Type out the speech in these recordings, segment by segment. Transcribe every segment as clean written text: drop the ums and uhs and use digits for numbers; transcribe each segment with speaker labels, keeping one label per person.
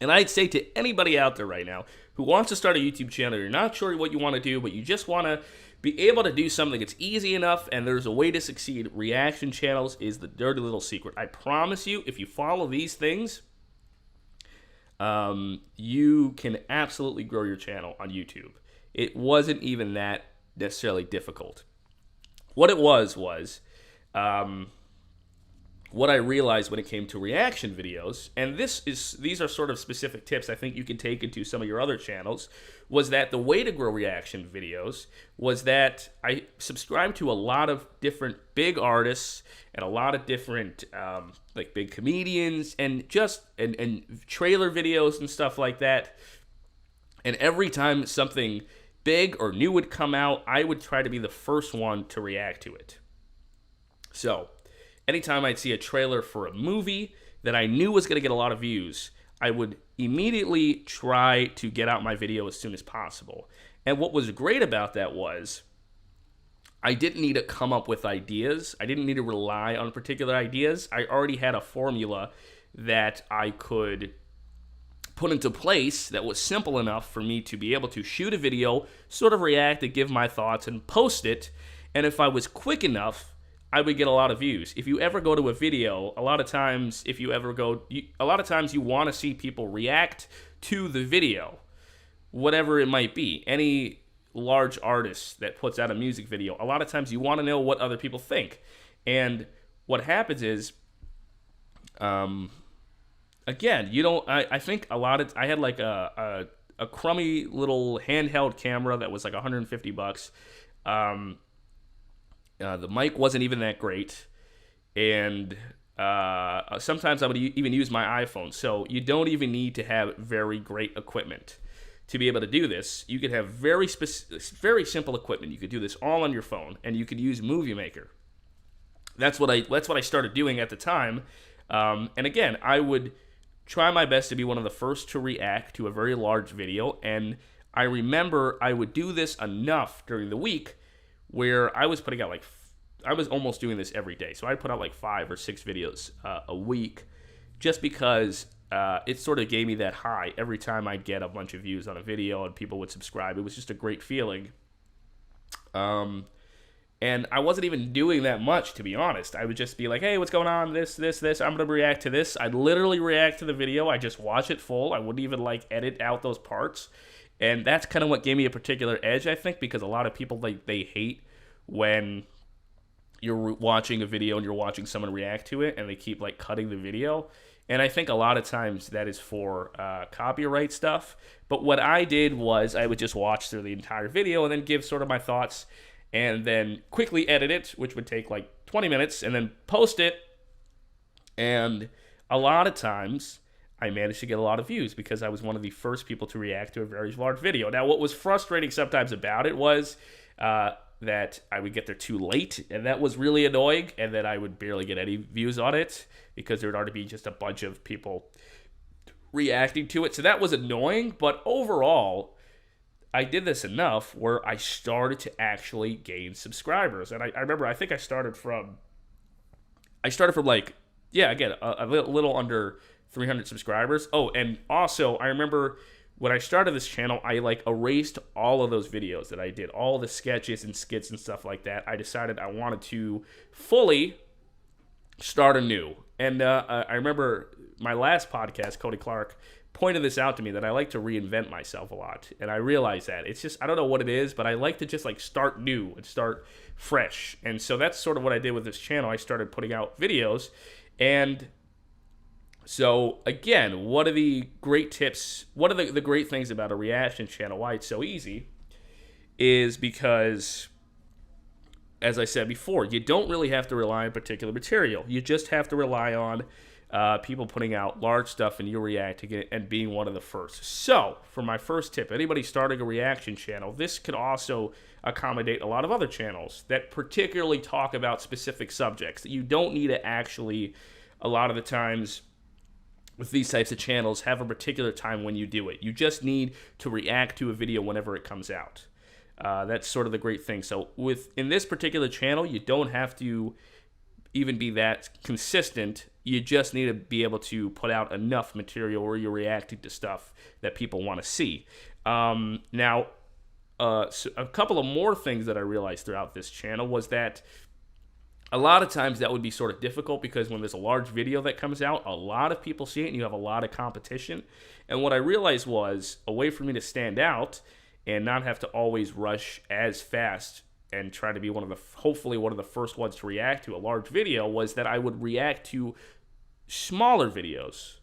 Speaker 1: And I'd say to anybody out there right now who wants to start a YouTube channel, you're not sure what you want to do, but you just want to be able to do something that's easy enough and there's a way to succeed, reaction channels is the dirty little secret. I promise you, if you follow these things, you can absolutely grow your channel on YouTube. It wasn't even that necessarily difficult. What it was what I realized when it came to reaction videos, and these are sort of specific tips I think you can take into some of your other channels, was that the way to grow reaction videos was that I subscribed to a lot of different big artists and a lot of different like big comedians and just and trailer videos and stuff like that. And every time something big or new would come out, I would try to be the first one to react to it. So anytime I'd see a trailer for a movie that I knew was going to get a lot of views, I would immediately try to get out my video as soon as possible. And what was great about that was I didn't need to come up with ideas. I didn't need to rely on particular ideas. I already had a formula that I could put into place that was simple enough for me to be able to shoot a video, sort of react and give my thoughts and post it. And if I was quick enough, I would get a lot of views. If you ever go to a video, a lot of times you want to see people react to the video, whatever it might be. Any large artist that puts out a music video, a lot of times you want to know what other people think. And what happens is, again, I think I had like a crummy little handheld camera that was like $150. The mic wasn't even that great, and sometimes I would even use my iPhone. So you don't even need to have very great equipment to be able to do this. You could have very simple equipment. You could do this all on your phone, and you could use Movie Maker. That's what I started doing at the time. And again, I would try my best to be one of the first to react to a very large video. And I remember I would do this enough during the week where I was putting out I was almost doing this every day. So I'd put out like 5 or 6 videos a week just because it sort of gave me that high every time I'd get a bunch of views on a video and people would subscribe. It was just a great feeling. And I wasn't even doing that much, to be honest. I would just be like, hey, what's going on? This. I'm going to react to this. I'd literally react to the video. I just watch it full. I wouldn't even edit out those parts. And that's kind of what gave me a particular edge, I think, because a lot of people, they hate when you're watching a video and you're watching someone react to it and they keep, cutting the video. And I think a lot of times that is for copyright stuff. But what I did was I would just watch through the entire video and then give sort of my thoughts and then quickly edit it, which would take 20 minutes, and then post it. And a lot of times I managed to get a lot of views because I was one of the first people to react to a very large video. Now, what was frustrating sometimes about it was that I would get there too late, and that was really annoying, and that I would barely get any views on it because there would already be just a bunch of people reacting to it. So that was annoying, but overall, I did this enough where I started to actually gain subscribers. And I remember, I think I started from a little under 300 subscribers. Oh, and also I remember when I started this channel, I erased all of those videos that I did, all the sketches and skits and stuff like that. I decided I wanted to fully start anew. And I remember my last podcast, Cody Clark, pointed this out to me that I like to reinvent myself a lot. And I realized that. It's just, I don't know what it is, but I like to just start new and start fresh. And so that's sort of what I did with this channel. I started putting out videos. And so, again, what are the great tips? What are the great things about a reaction channel? Why it's so easy is because, as I said before, you don't really have to rely on particular material. You just have to rely on people putting out large stuff and you reacting it and being one of the first. So, for my first tip, anybody starting a reaction channel, this could also accommodate a lot of other channels that particularly talk about specific subjects that you don't need to actually, a lot of the times, with these types of channels, have a particular time when you do it. You just need to react to a video whenever it comes out. That's sort of the great thing. So in this particular channel, you don't have to even be that consistent you just need to be able to put out enough material where you're reacting to stuff that people want to see. Now, so a couple of more things that I realized throughout this channel was that a lot of times that would be sort of difficult because when there's a large video that comes out, a lot of people see it and you have a lot of competition. And what I realized was a way for me to stand out and not have to always rush as fast and try to be hopefully one of the first ones to react to a large video was that I would react to smaller videos.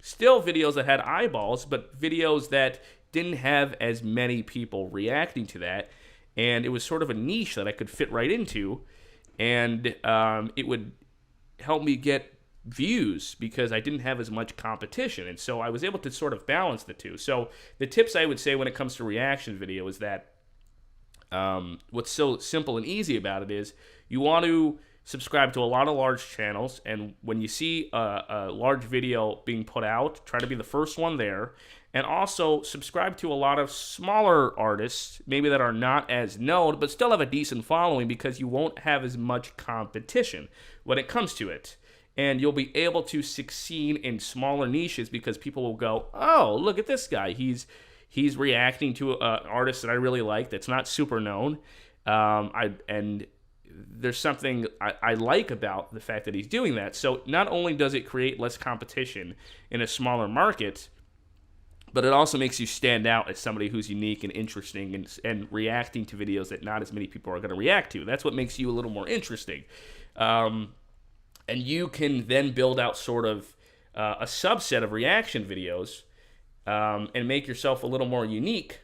Speaker 1: Still videos that had eyeballs, but videos that didn't have as many people reacting to that. And it was sort of a niche that I could fit right into. And it would help me get views because I didn't have as much competition. And so I was able to sort of balance the two. So the tips I would say when it comes to reaction video is that what's so simple and easy about it is you want to subscribe to a lot of large channels, and when you see a large video being put out, try to be the first one there. And also subscribe to a lot of smaller artists, maybe that are not as known, but still have a decent following because you won't have as much competition when it comes to it. And you'll be able to succeed in smaller niches because people will go, oh, look at this guy. He's reacting to an artist that I really like that's not super known. And there's something I like about the fact that he's doing that. So not only does it create less competition in a smaller market, but it also makes you stand out as somebody who's unique and interesting and reacting to videos that not as many people are going to react to. That's what makes you a little more interesting. And you can then build out sort of a subset of reaction videos and make yourself a little more unique.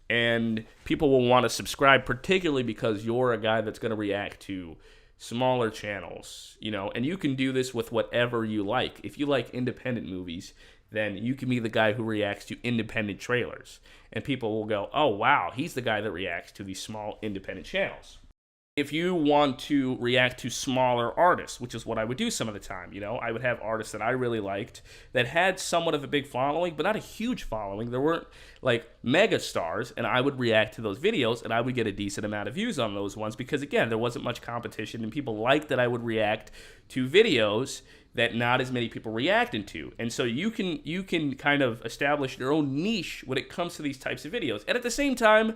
Speaker 1: And people will want to subscribe, particularly because you're a guy that's going to react to smaller channels, and you can do this with whatever you like. If you like independent movies, then you can be the guy who reacts to independent trailers. And people will go, oh, wow, he's the guy that reacts to these small independent channels. If you want to react to smaller artists, which is what I would do some of the time, I would have artists that I really liked that had somewhat of a big following, but not a huge following. There weren't like mega stars, and I would react to those videos, and I would get a decent amount of views on those ones because, again, there wasn't much competition, and people liked that I would react to videos that not as many people reacted to. And so you can kind of establish your own niche when it comes to these types of videos. And at the same time,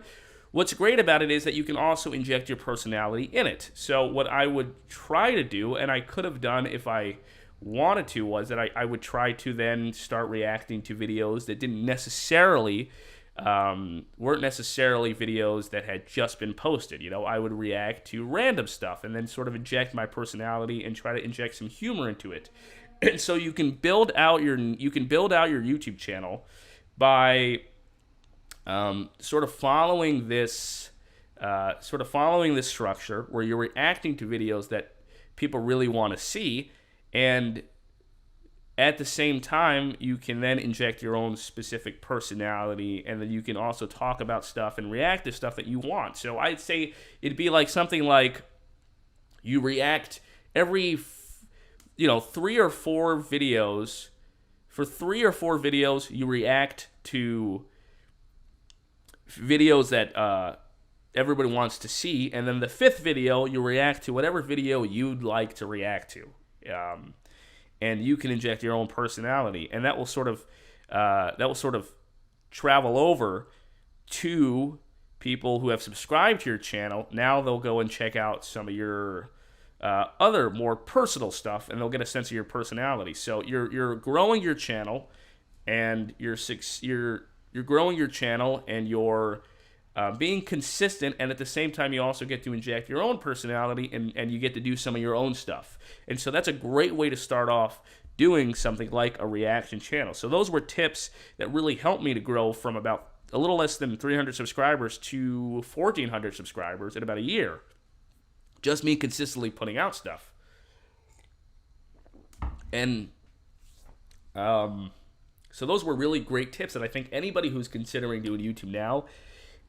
Speaker 1: what's great about it is that you can also inject your personality in it. So what I would try to do, and I could have done if I wanted to, was that I would try to then start reacting to videos that didn't necessarily weren't necessarily videos that had just been posted. I would react to random stuff and then sort of inject my personality and try to inject some humor into it. And so you can build out your YouTube channel by sort of following this structure where you're reacting to videos that people really want to see, and at the same time, you can then inject your own specific personality, and then you can also talk about stuff and react to stuff that you want. So I'd say it'd be like something like you react every, 3 or 4 videos. For 3 or 4 videos, you react to videos that everybody wants to see, and then the 5th video, you react to whatever video you'd like to react to. And you can inject your own personality, and that will sort of travel over to people who have subscribed to your channel. Now they'll go and check out some of your other more personal stuff, and they'll get a sense of your personality. So you're growing your channel, and you're growing your channel, and you're being consistent, and at the same time you also get to inject your own personality, and you get to do some of your own stuff. And so that's a great way to start off doing something like a reaction channel. So those were tips that really helped me to grow from about a little less than 300 subscribers to 1,400 subscribers in about a year. Just me consistently putting out stuff. And so those were really great tips, and I think anybody who's considering doing YouTube now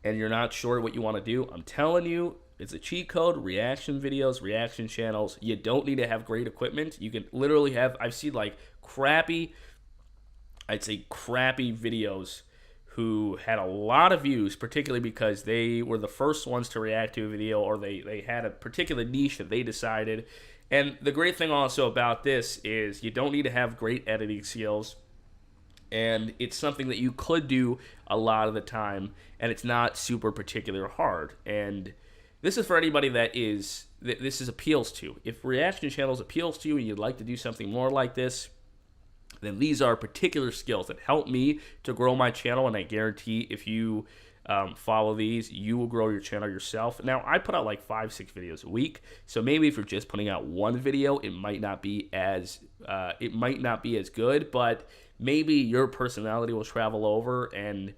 Speaker 1: and you're not sure what you want to do, I'm telling you, it's a cheat code. Reaction videos, reaction channels. You don't need to have great equipment. You can literally have, I've seen like crappy videos who had a lot of views, particularly because they were the first ones to react to a video, or they had a particular niche that they decided, And the great thing also about this is you don't need to have great editing skills, and it's something that you could do a lot of the time, and it's not super particular hard. And this is for anybody that this is appeals to. If reaction channels appeals to you and you'd like to do something more like this, then these are particular skills that help me to grow my channel, and I guarantee if you follow these, you will grow your channel yourself. Now, I put out like 5-6 videos a week, so maybe if you're just putting out one video, it might not be as good, but maybe your personality will travel over, and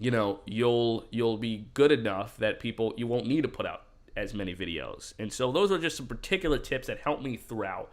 Speaker 1: you'll be good enough that you won't need to put out as many videos. And so those are just some particular tips that help me throughout.